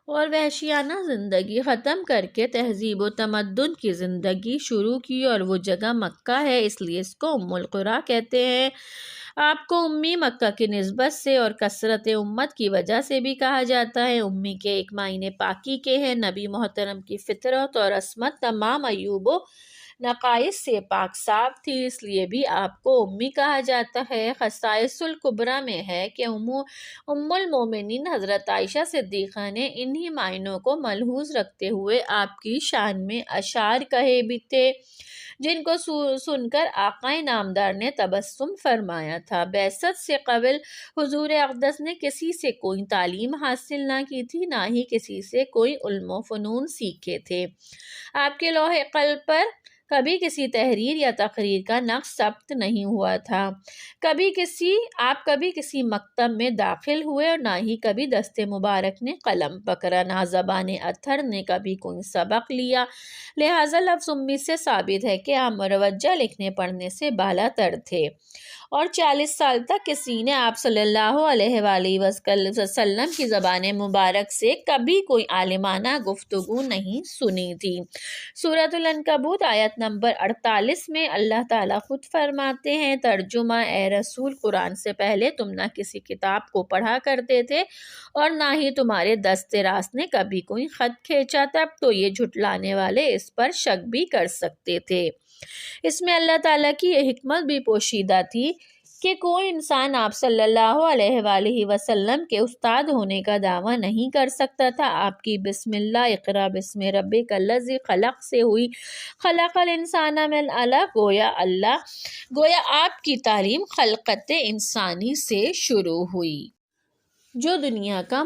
اور وحشیانہ زندگی ختم کر کے تہذیب و تمدن کی زندگی شروع کی، اور وہ جگہ مکہ ہے، اس لیے اس کو ام القریٰ کہتے ہیں۔ آپ کو امی مکہ کی نسبت سے اور کثرت امت کی وجہ سے بھی کہا جاتا ہے۔ امی کے ایک معنی پاکی کے ہیں۔ نبی محترم کی فطرت اور عصمت تمام عیوب و نقائص سے پاک صاف تھی، اس لیے بھی آپ کو امی کہا جاتا ہے۔ خصائص الکبریٰ میں ہے کہ ام المومنین حضرت عائشہ صدیقہ نے انہی معنوں کو ملحوظ رکھتے ہوئے آپ کی شان میں اشعار کہے بھی تھے، جن کو سن کر آقا نامدار نے تبسم فرمایا تھا۔ بعثت سے قبل حضور اقدس نے کسی سے کوئی تعلیم حاصل نہ کی تھی، نہ ہی کسی سے کوئی علم و فنون سیکھے تھے۔ آپ کے لوح قلب پر کبھی کسی تحریر یا تقریر کا نقش ثبت نہیں ہوا تھا۔ آپ کبھی کسی مکتب میں داخل ہوئے اور نہ ہی کبھی دست مبارک نے قلم پکڑا، نہ زبان اتھر نے کبھی کوئی سبق لیا۔ لہٰذا لفظ امی سے ثابت ہے کہ آپ مروجہ لکھنے پڑھنے سے بالا تر تھے، اور 40 سال تک کسی نے آپ صلی اللہ علیہ وآلہ وسلم کی زبان مبارک سے کبھی کوئی عالمانہ گفتگو نہیں سنی تھی۔ سورۃ العنکبوت آیت نمبر 48 میں اللہ تعالیٰ خود فرماتے ہیں، ترجمہ: اے رسول، قرآن سے پہلے تم نہ کسی کتاب کو پڑھا کرتے تھے اور نہ ہی تمہارے دست راست نے کبھی کوئی خط کھینچا، تب تو یہ جھٹلانے والے اس پر شک بھی کر سکتے تھے۔ اس میں اللہ تعالیٰ کی یہ حکمت بھی پوشیدہ تھی کہ کوئی انسان آپ صلی اللہ علیہ وآلہ وسلم کے استاد ہونے کا دعویٰ نہیں کر سکتا تھا۔ آپ کی بسم اللہ اقرأ بسم ربک الذی خلق سے ہوئی خلق الانسان من علق، گویا آپ کی تعلیم خلقت انسانی سے شروع ہوئی۔ جو دنیا کا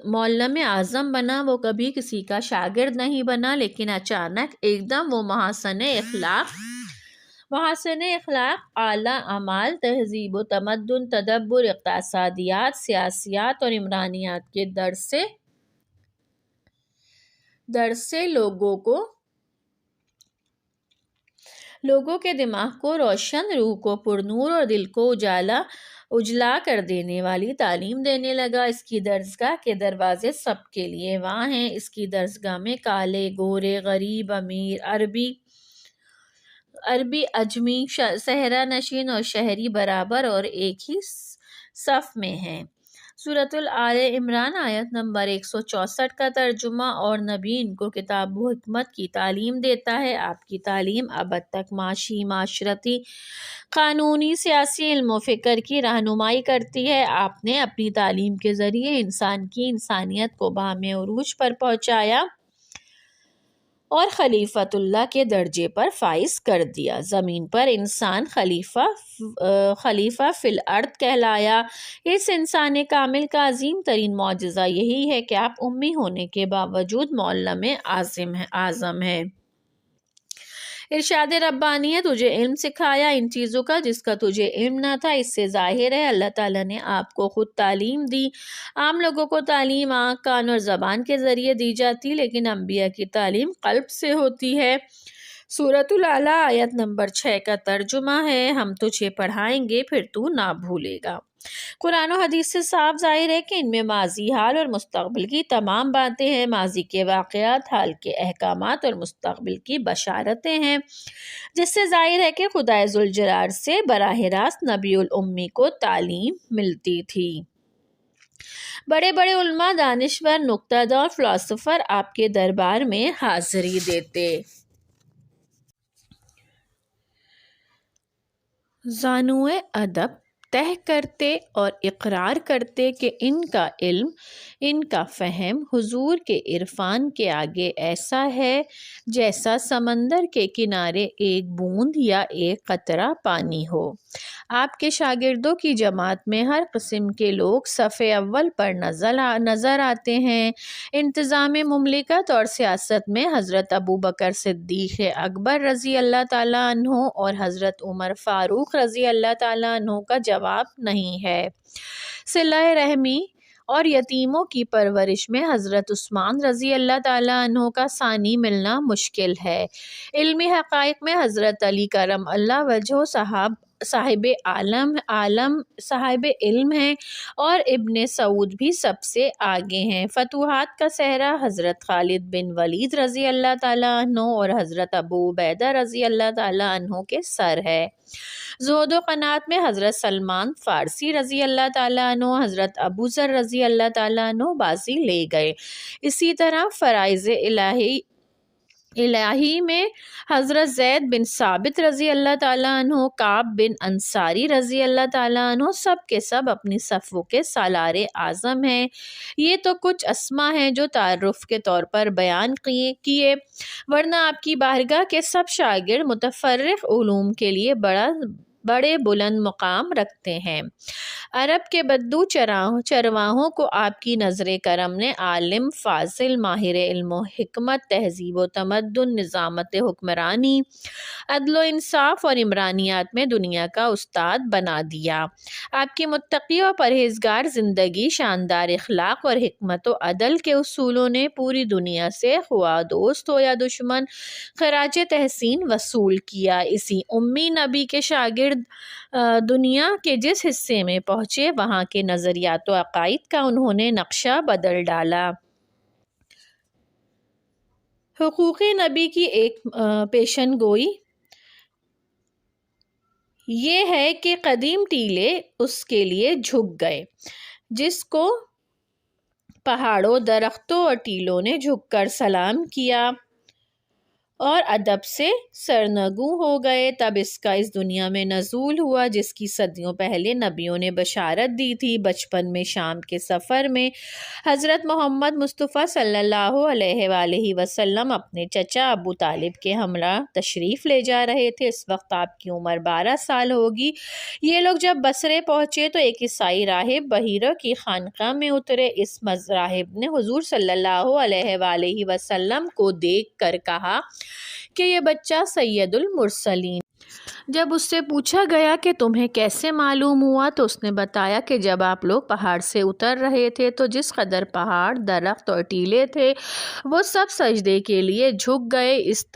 معلم اعظم بنا وہ کبھی کسی کا شاگرد نہیں بنا، لیکن اچانک ایک دم وہ محاسن اخلاق، اعلیٰ اعمال، تہذیب و تمدن، تدبر، اقتصادیات، سیاسیات اور عمرانیات کے در سے لوگوں کے دماغ کو روشن، روح کو پرنور اور دل کو اجلا کر دینے والی تعلیم دینے لگا۔ اس کی درسگاہ کے دروازے سب کے لیے وہاں ہیں۔ اس کی درسگاہ میں کالے، گورے، غریب، امیر، عربی، عجمی، صحرا نشین اور شہری برابر اور ایک ہی صف میں ہیں۔ سورۃ آل عمران آیت نمبر 164 کا ترجمہ: اور نبی ان کو کتاب و حکمت کی تعلیم دیتا ہے۔ آپ کی تعلیم ابد تک معاشی، معاشرتی، قانونی، سیاسی علم و فکر کی رہنمائی کرتی ہے۔ آپ نے اپنی تعلیم کے ذریعے انسان کی انسانیت کو بام عروج پر پہنچایا اور خلیفۃ اللہ کے درجے پر فائز کر دیا۔ زمین پر انسان خلیفہ فی الارض کہلایا۔ اس انسان کامل کا عظیم ترین معجزہ یہی ہے کہ آپ امی ہونے کے باوجود معلم اعظم ہیں۔ ارشاد ربانی ہے، تجھے علم سکھایا ان چیزوں کا جس کا تجھے علم نہ تھا۔ اس سے ظاہر ہے اللہ تعالیٰ نے آپ کو خود تعلیم دی۔ عام لوگوں کو تعلیم آنکھ، کان اور زبان کے ذریعے دی جاتی، لیکن انبیاء کی تعلیم قلب سے ہوتی ہے۔ سورۃ الاعلیٰ آیت نمبر 6 کا ترجمہ ہے، ہم تجھے پڑھائیں گے پھر تو نہ بھولے گا۔ قرآن و حدیث سے صاف ظاہر ہے کہ ان میں ماضی، حال اور مستقبل کی تمام باتیں ہیں۔ ماضی کے واقعات، حال کے احکامات اور مستقبل کی بشارتیں ہیں، جس سے ظاہر ہے کہ خدائے ذوالجلال سے براہ راست نبی الامی کو تعلیم ملتی تھی۔ بڑے بڑے علماء، دانشور، نکتہ دور، فلاسفر آپ کے دربار میں حاضری دیتے۔ زانوئے ادب طے کرتے اور اقرار کرتے کہ ان کا علم، ان کا فہم حضور کے عرفان کے آگے ایسا ہے جیسا سمندر کے کنارے ایک بوند یا ایک قطرہ پانی ہو۔ آپ کے شاگردوں کی جماعت میں ہر قسم کے لوگ صف اول پر نظر آتے ہیں۔ انتظام مملکت اور سیاست میں حضرت ابوبکر صدیق اکبر رضی اللہ تعالیٰ عنہ اور حضرت عمر فاروق رضی اللہ تعالیٰ عنہ کا جواب نہیں ہے۔ صلہ رحمی اور یتیموں کی پرورش میں حضرت عثمان رضی اللہ تعالیٰ عنہ کا ثانی ملنا مشکل ہے۔ علمی حقائق میں حضرت علی کرم اللہ وجہہ صاحب علم ہیں اور ابن سعود بھی سب سے آگے ہیں۔ فتوحات کا صحرا حضرت خالد بن ولید رضی اللہ تعالیٰ عنہ اور حضرت ابو عبیدہ رضی اللہ تعالیٰ عنہ کے سر ہے۔ زہد و قناعت میں حضرت سلمان فارسی رضی اللہ تعالیٰ عنہ، حضرت ابو ذر رضی اللہ تعالیٰ عنہ بازی لے گئے۔ اسی طرح فرائض الہی میں حضرت زید بن ثابت رضی اللہ تعالیٰ عنہ، کعب بن انصاری رضی اللہ تعالیٰ عنہ سب کے سب اپنی صفوں کے سالار اعظم ہیں۔ یہ تو کچھ اسما ہیں جو تعارف کے طور پر بیان کیے، ورنہ آپ کی بارگاہ کے سب شاگرد متفرق علوم کے لیے بڑے بلند مقام رکھتے ہیں۔ عرب کے بدو چرواہوں کو آپ کی نظر کرم نے عالم، فاضل، ماہر علم و حکمت، تہذیب و تمدن، نظامت حکمرانی، عدل و انصاف اور عمرانیات میں دنیا کا استاد بنا دیا۔ آپ کی متقی و پرہیزگار زندگی، شاندار اخلاق اور حکمت و عدل کے اصولوں نے پوری دنیا سے خواہ دوست ہو یا دشمن خراج تحسین وصول کیا۔ اسی امی نبی کے شاگرد دنیا کے جس حصے میں پہنچے وہاں کے نظریات و عقائد کا انہوں نے نقشہ بدل ڈالا۔ حقوق نبی کی ایک پیشن گوئی یہ ہے کہ قدیم ٹیلے اس کے لیے جھک گئے جس کو پہاڑوں، درختوں اور ٹیلوں نے جھک کر سلام کیا اور ادب سے سرنگوں ہو گئے۔ تب اس کا اس دنیا میں نزول ہوا جس کی صدیوں پہلے نبیوں نے بشارت دی تھی۔ بچپن میں شام کے سفر میں حضرت محمد مصطفیٰ صلی اللہ علیہ وآلہ وسلم اپنے چچا ابو طالب کے ہمراہ تشریف لے جا رہے تھے۔ اس وقت آپ کی عمر 12 سال ہوگی۔ یہ لوگ جب بصرے پہنچے تو ایک عیسائی راہب بحیرہ کی خانقاہ میں اترے۔ اس راہب نے حضور صلی اللہ علیہ وآلہ وسلم کو دیکھ کر کہا کہ یہ بچہ سید المرسلین۔ جب اس سے پوچھا گیا کہ تمہیں کیسے معلوم ہوا تو اس نے بتایا کہ جب آپ لوگ پہاڑ سے اتر رہے تھے تو جس قدر پہاڑ، درخت اور ٹیلے تھے وہ سب سجدے کے لیے جھک گئے۔ اس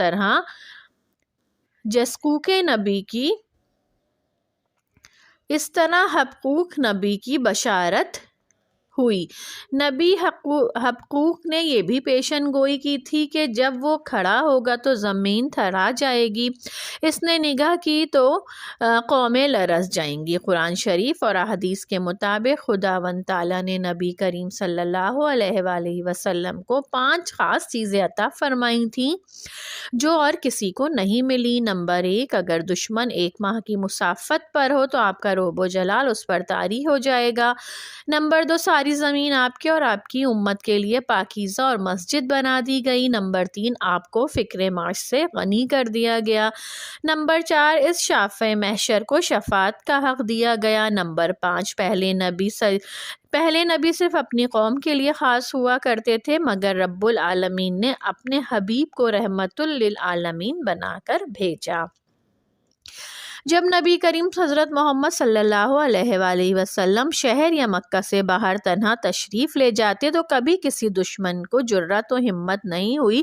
طرح حقوق نبی کی بشارت ہوئی۔ نبی حقوق نے یہ بھی پیشن گوئی کی تھی کہ جب وہ کھڑا ہوگا تو زمین تھرا جائے گی، اس نے نگاہ کی تو قومیں لرز جائیں گی۔ قرآن شریف اور احادیث کے مطابق خداوند تعالیٰ نے نبی کریم صلی اللہ علیہ وآلہ وسلم کو 5 خاص چیزیں عطا فرمائی تھیں جو اور کسی کو نہیں ملی۔ نمبر 1، اگر دشمن 1 ماہ کی مسافت پر ہو تو آپ کا رعب و جلال اس پر طاری ہو جائے گا۔ نمبر 2، ساری زمین آپ کے اور آپ کی امت کے لیے پاکیزہ اور مسجد بنا دی گئی۔ نمبر 3، آپ کو فکر معاش سے غنی کر دیا گیا۔ نمبر 4، اس شافع محشر کو شفاعت کا حق دیا گیا۔ نمبر 5، پہلے نبی صرف اپنی قوم کے لیے خاص ہوا کرتے تھے مگر رب العالمین نے اپنے حبیب کو رحمت للعالمین بنا کر بھیجا۔ جب نبی کریم حضرت محمد صلی اللہ علیہ وآلہ وسلم شہر یا مکہ سے باہر تنہا تشریف لے جاتے تو کبھی کسی دشمن کو جرأت و ہمت نہیں ہوئی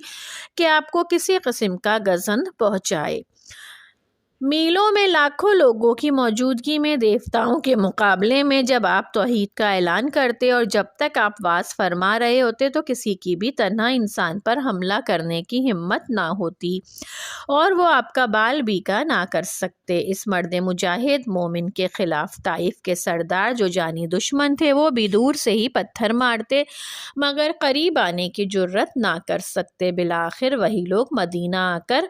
کہ آپ کو کسی قسم کا گزند پہنچائے۔ میلوں میں لاکھوں لوگوں کی موجودگی میں دیوتاؤں کے مقابلے میں جب آپ توحید کا اعلان کرتے اور جب تک آپ وعظ فرما رہے ہوتے تو کسی کی بھی تنہا انسان پر حملہ کرنے کی ہمت نہ ہوتی اور وہ آپ کا بال بیکا نہ کر سکتے۔ اس مرد مجاہد مومن کے خلاف طائف کے سردار جو جانی دشمن تھے وہ بھی دور سے ہی پتھر مارتے مگر قریب آنے کی جرأت نہ کر سکتے۔ بالآخر وہی لوگ مدینہ آ کر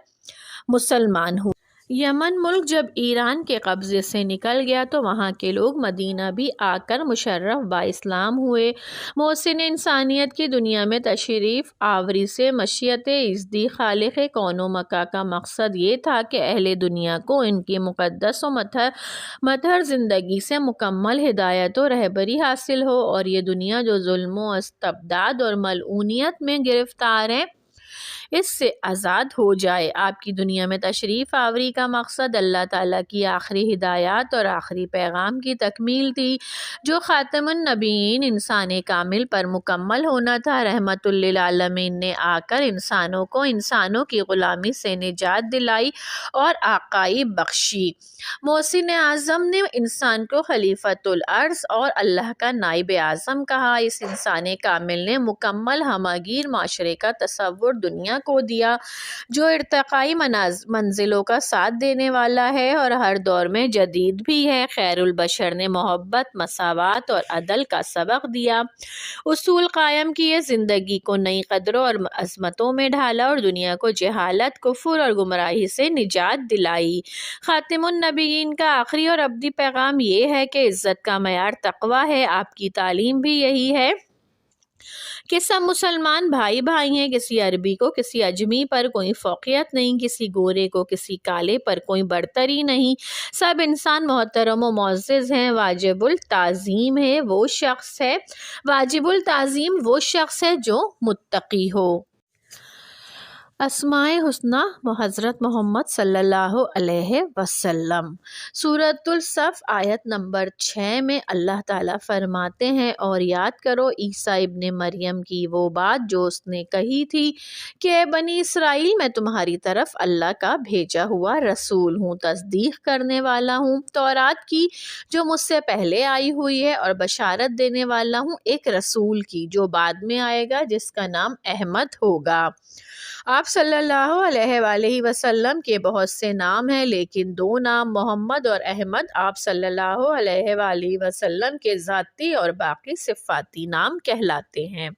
مسلمان ہوئے۔ یمن ملک جب ایران کے قبضے سے نکل گیا تو وہاں کے لوگ مدینہ بھی آ کر مشرف با اسلام ہوئے۔ محسن انسانیت کی دنیا میں تشریف آوری سے مشیت ازدی خالق کون و مکان کا مقصد یہ تھا کہ اہل دنیا کو ان کی مقدس و مطہر زندگی سے مکمل ہدایت و رہبری حاصل ہو اور یہ دنیا جو ظلم و استبداد اور ملعونیت میں گرفتار ہے اس سے آزاد ہو جائے۔ آپ کی دنیا میں تشریف آوری کا مقصد اللہ تعالیٰ کی آخری ہدایات اور آخری پیغام کی تکمیل تھی، جو خاتم النبیین انسان کامل پر مکمل ہونا تھا۔ رحمت للعالمین نے آ کر انسانوں کو انسانوں کی غلامی سے نجات دلائی اور آقائی بخشی۔ محسن اعظم نے انسان کو خلیفۃ الارض اور اللہ کا نائب اعظم کہا۔ اس انسان کامل نے مکمل ہمہ گیر معاشرے کا تصور دنیا کو دیا، جو ارتقائی منزلوں کا ساتھ دینے والا ہے اور ہر دور میں جدید بھی ہے۔ خیر البشر نے محبت، مساوات اور عدل کا سبق دیا، اصول قائم کیے، زندگی کو نئی قدروں اور عظمتوں میں ڈھالا اور دنیا کو جہالت، کفر اور گمراہی سے نجات دلائی۔ خاتم النبیین کا آخری اور ابدی پیغام یہ ہے کہ عزت کا معیار تقویٰ ہے۔ آپ کی تعلیم بھی یہی ہے کہ سب مسلمان بھائی بھائی ہیں، کسی عربی کو کسی اجمی پر کوئی فوقیت نہیں، کسی گورے کو کسی کالے پر کوئی برتری نہیں، سب انسان محترم و معزز ہیں۔ واجب التعظیم وہ شخص ہے جو متقی ہو۔ اسماء حسنی حضرت محمد صلی اللہ علیہ وسلم۔ سورۃ الصف آیت نمبر 6 میں اللہ تعالیٰ فرماتے ہیں، اور یاد کرو عیسیٰ ابن مریم کی وہ بات جو اس نے کہی تھی کہ اے بنی اسرائیل، میں تمہاری طرف اللہ کا بھیجا ہوا رسول ہوں، تصدیق کرنے والا ہوں تورات کی جو مجھ سے پہلے آئی ہوئی ہے، اور بشارت دینے والا ہوں ایک رسول کی جو بعد میں آئے گا، جس کا نام احمد ہوگا۔ آپ صلی اللہ علیہ وآلہ وسلم کے بہت سے نام ہیں، لیکن 2 نام محمد اور احمد آپ صلی اللہ علیہ وآلہ وسلم کے ذاتی اور باقی صفاتی نام کہلاتے ہیں۔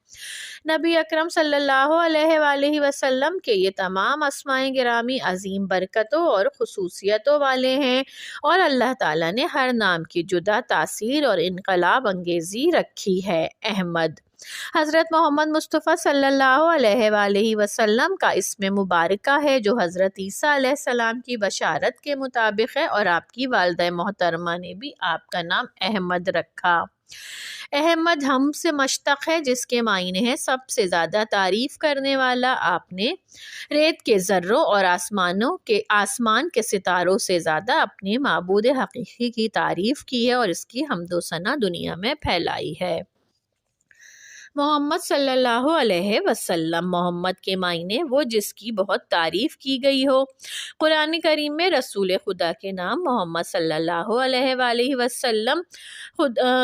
نبی اکرم صلی اللہ علیہ وآلہ وسلم کے یہ تمام اسماء گرامی عظیم برکتوں اور خصوصیتوں والے ہیں، اور اللہ تعالیٰ نے ہر نام کی جدا تاثیر اور انقلاب انگیزی رکھی ہے۔ احمد حضرت محمد مصطفیٰ صلی اللہ علیہ وآلہ وسلم کا اسم مبارکہ ہے، جو حضرت عیسیٰ علیہ السلام کی بشارت کے مطابق ہے، اور آپ کی والدہ محترمہ نے بھی آپ کا نام احمد رکھا۔ احمد ہم سے مشتق ہے، جس کے معنی ہے سب سے زیادہ تعریف کرنے والا۔ آپ نے ریت کے ذروں اور آسمان کے ستاروں سے زیادہ اپنے معبود حقیقی کی تعریف کی ہے، اور اس کی حمد و ثنا دنیا میں پھیلائی ہے۔ محمد صلی اللہ علیہ وسلم۔ محمد کے معنی وہ جس کی بہت تعریف کی گئی ہو۔ قرآن کریم میں رسول خدا کے نام محمد صلی اللہ علیہ وآلہ وسلم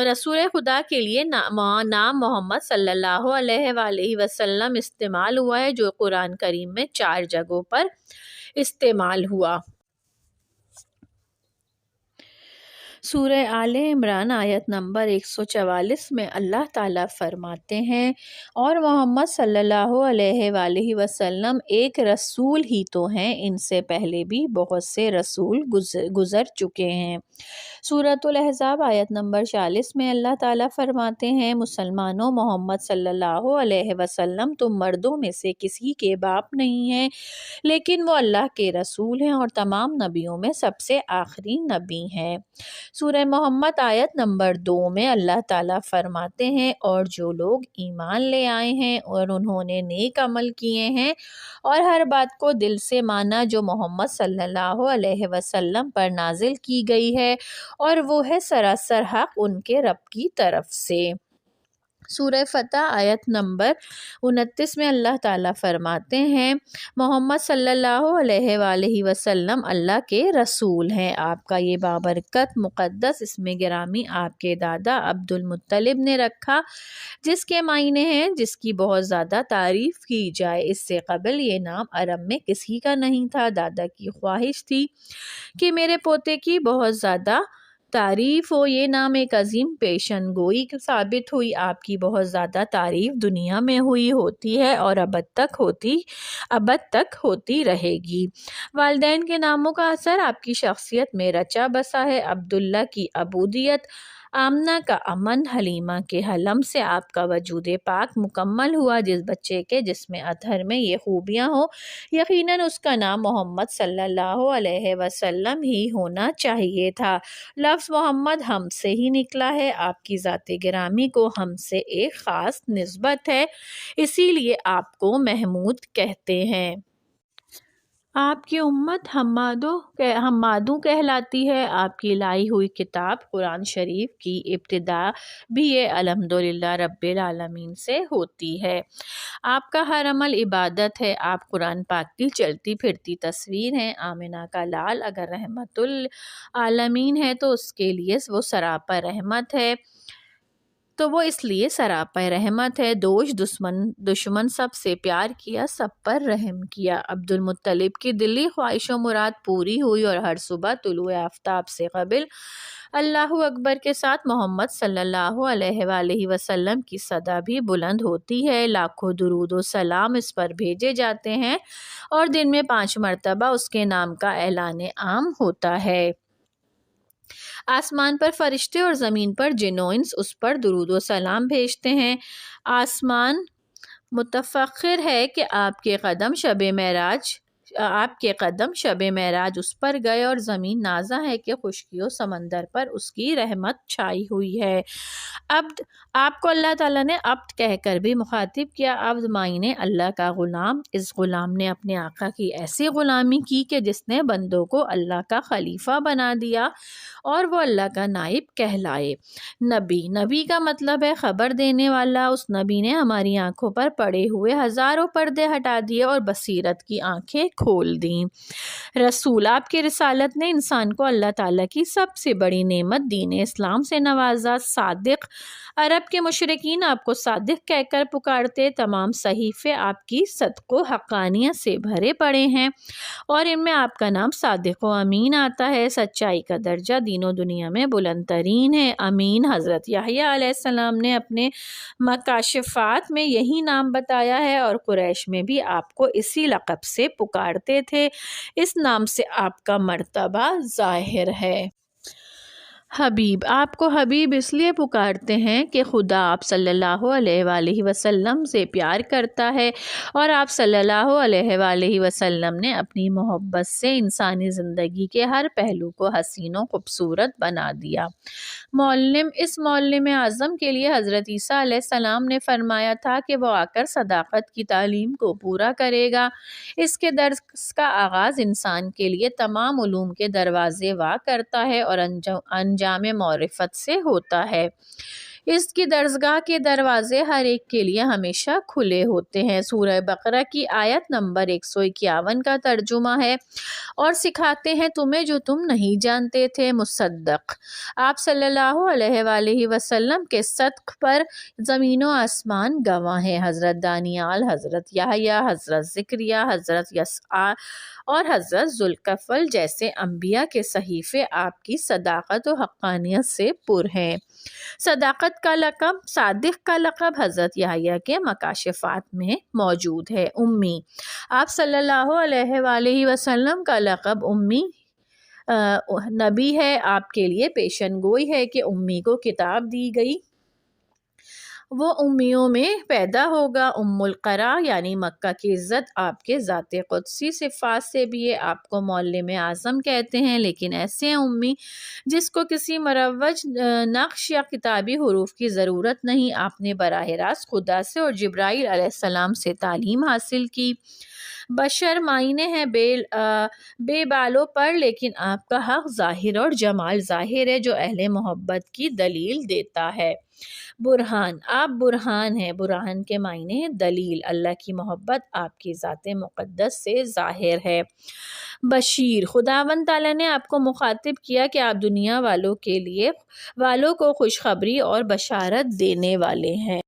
رسول خدا کے لیے نام محمد صلی اللہ علیہ وآلہ وسلم استعمال ہوا ہے، جو قرآن کریم میں 4 جگہوں پر استعمال ہوا۔ سورہ آل عمران آیت نمبر 144 میں اللہ تعالیٰ فرماتے ہیں، اور محمد صلی اللہ علیہ وآلہ وسلم ایک رسول ہی تو ہیں، ان سے پہلے بھی بہت سے رسول گزر چکے ہیں۔ سورۃ الاحزاب آیت نمبر 40 میں اللہ تعالیٰ فرماتے ہیں، مسلمانوں، محمد صلی اللہ علیہ وسلم تم مردوں میں سے کسی کے باپ نہیں ہیں، لیکن وہ اللہ کے رسول ہیں اور تمام نبیوں میں سب سے آخری نبی ہیں۔ سورہ محمد آیت نمبر 2 میں اللہ تعالیٰ فرماتے ہیں، اور جو لوگ ایمان لے آئے ہیں اور انہوں نے نیک عمل کیے ہیں اور ہر بات کو دل سے مانا جو محمد صلی اللہ علیہ وسلم پر نازل کی گئی ہے، اور وہ ہے سراسر حق ان کے رب کی طرف سے۔ سورہ فتح آیت نمبر 29 میں اللہ تعالیٰ فرماتے ہیں، محمد صلی اللہ علیہ وآلہ وسلم اللہ کے رسول ہیں۔ آپ کا یہ بابرکت مقدس اسم گرامی آپ کے دادا عبد المطلب نے رکھا، جس کے معنی ہیں جس کی بہت زیادہ تعریف کی جائے۔ اس سے قبل یہ نام عرب میں کسی کا نہیں تھا۔ دادا کی خواہش تھی کہ میرے پوتے کی بہت زیادہ تعریف ہو۔ یہ نام ایک عظیم پیشن گوئی ثابت ہوئی۔ آپ کی بہت زیادہ تعریف دنیا میں ہوتی ہے اور ابد تک ہوتی رہے گی۔ والدین کے ناموں کا اثر آپ کی شخصیت میں رچا بسا ہے۔ عبداللہ کی عبودیت آمنہ کا امن، حلیمہ کے حلم سے آپ کا وجود پاک مکمل ہوا۔ جس بچے کے جسم اطہر میں یہ خوبیاں ہوں یقیناً اس کا نام محمد صلی اللہ علیہ وسلم ہی ہونا چاہیے تھا۔ لفظ محمد ہم سے ہی نکلا ہے۔ آپ کی ذات گرامی کو ہم سے ایک خاص نسبت ہے، اسی لیے آپ کو محمود کہتے ہیں۔ آپ کی امت حمادوں کہلاتی ہے۔ آپ کی لائی ہوئی کتاب قرآن شریف کی ابتدا بھی یہ الحمدللہ رب العالمین سے ہوتی ہے۔ آپ کا ہر عمل عبادت ہے۔ آپ قرآن پاک کی چلتی پھرتی تصویر ہیں۔ آمنہ کا لال اگر رحمت العالمین ہے تو اس کے لیے وہ سراپا رحمت ہے، دشمن سب سے پیار کیا، سب پر رحم کیا۔ عبد المطلب کی دلی خواہش و مراد پوری ہوئی اور ہر صبح طلوع آفتاب سے قبل اللہ اکبر کے ساتھ محمد صلی اللہ علیہ وآلہ وسلم کی صدا بھی بلند ہوتی ہے۔ لاکھوں درود و سلام اس پر بھیجے جاتے ہیں اور دن میں 5 مرتبہ اس کے نام کا اعلان عام ہوتا ہے۔ آسمان پر فرشتے اور زمین پر جن و انس اس پر درود و سلام بھیجتے ہیں۔ آسمان متفخر ہے کہ آپ کے قدم شب معراج اس پر گئے اور زمین نازہ ہے کہ خشکی و سمندر پر اس کی رحمت چھائی ہوئی ہے۔ عبد، آپ کو اللہ تعالیٰ نے عبد کہہ کر بھی مخاطب کیا۔ عبد معنی اللہ کا غلام۔ اس غلام نے اپنے آقا کی ایسی غلامی کی کہ جس نے بندوں کو اللہ کا خلیفہ بنا دیا اور وہ اللہ کا نائب کہلائے۔ نبی کا مطلب ہے خبر دینے والا۔ اس نبی نے ہماری آنکھوں پر پڑے ہوئے ہزاروں پردے ہٹا دیے اور بصیرت کی آنکھیں کھول دیں۔ رسول، آپ کی رسالت نے انسان کو اللہ تعالیٰ کی سب سے بڑی نعمت دین اسلام سے نوازا۔ صادق، عرب کے مشرکین آپ کو صادق کہہ کر پکارتے۔ تمام صحیفے آپ کی صدق و حقانیت سے بھرے پڑے ہیں اور ان میں آپ کا نام صادق و امین آتا ہے۔ سچائی کا درجہ دین و دنیا میں بلند ترین ہے۔ امین، حضرت یحییٰ علیہ السلام نے اپنے مکاشفات میں یہی نام بتایا ہے اور قریش میں بھی آپ کو اسی لقب سے پکارتے تھے۔ اس نام سے آپ کا مرتبہ ظاہر ہے۔ حبیب، آپ کو حبیب اس لیے پکارتے ہیں کہ خدا آپ صلی اللہ علیہ وآلہ وسلم سے پیار کرتا ہے اور آپ صلی اللہ علیہ وآلہ وسلم نے اپنی محبت سے انسانی زندگی کے ہر پہلو کو حسین و خوبصورت بنا دیا۔ اس معلم اعظم کے لیے حضرت عیسیٰ علیہ السلام نے فرمایا تھا کہ وہ آ کر صداقت کی تعلیم کو پورا کرے گا۔ اس کے درس کا آغاز انسان کے لیے تمام علوم کے دروازے وا کرتا ہے اور انجام معرفت سے ہوتا ہے۔ اس کی درسگاہ کے دروازے ہر ایک کے لیے ہمیشہ کھلے ہوتے ہیں۔ سورہ بقرہ کی آیت نمبر 151 کا ترجمہ ہے اور سکھاتے ہیں تمہیں جو تم نہیں جانتے تھے۔ مصدق، آپ صلی اللہ علیہ وآلہ وسلم کے صدق پر زمین و آسمان گواہ ہیں۔ حضرت دانیال، حضرت یحییٰ، حضرت زکریا، حضرت یسع اور حضرت ذوالکفل جیسے انبیاء کے صحیفے آپ کی صداقت و حقانیت سے پر ہیں۔ صداقت کا لقب، صادق کا لقب حضرت یحییٰ کے مکاشفات میں موجود ہے۔ امی، آپ صلی اللہ علیہ وآلہ وسلم کا لقب امی نبی ہے۔ آپ کے لیے پیشن گوئی ہے کہ امی کو کتاب دی گئی، وہ امیوں میں پیدا ہوگا۔ ام القرا یعنی مکہ کی عزت آپ کے ذات قدسی صفات سے بھی ہے۔ آپ کو معلم اعظم کہتے ہیں، لیکن ایسے امی جس کو کسی مروج نقش یا کتابی حروف کی ضرورت نہیں۔ آپ نے براہ راست خدا سے اور جبرائیل علیہ السلام سے تعلیم حاصل کی۔ بشر معنی ہے بے بالوں پر، لیکن آپ کا حق ظاہر اور جمال ظاہر ہے جو اہل محبت کی دلیل دیتا ہے۔ برہان، آپ برہان ہیں۔ برہان کے معنی ہے دلیل۔ اللہ کی محبت آپ کی ذات مقدس سے ظاہر ہے۔ بشیر، خداوند تعالیٰ نے آپ کو مخاطب کیا کہ آپ دنیا والوں کو خوشخبری اور بشارت دینے والے ہیں۔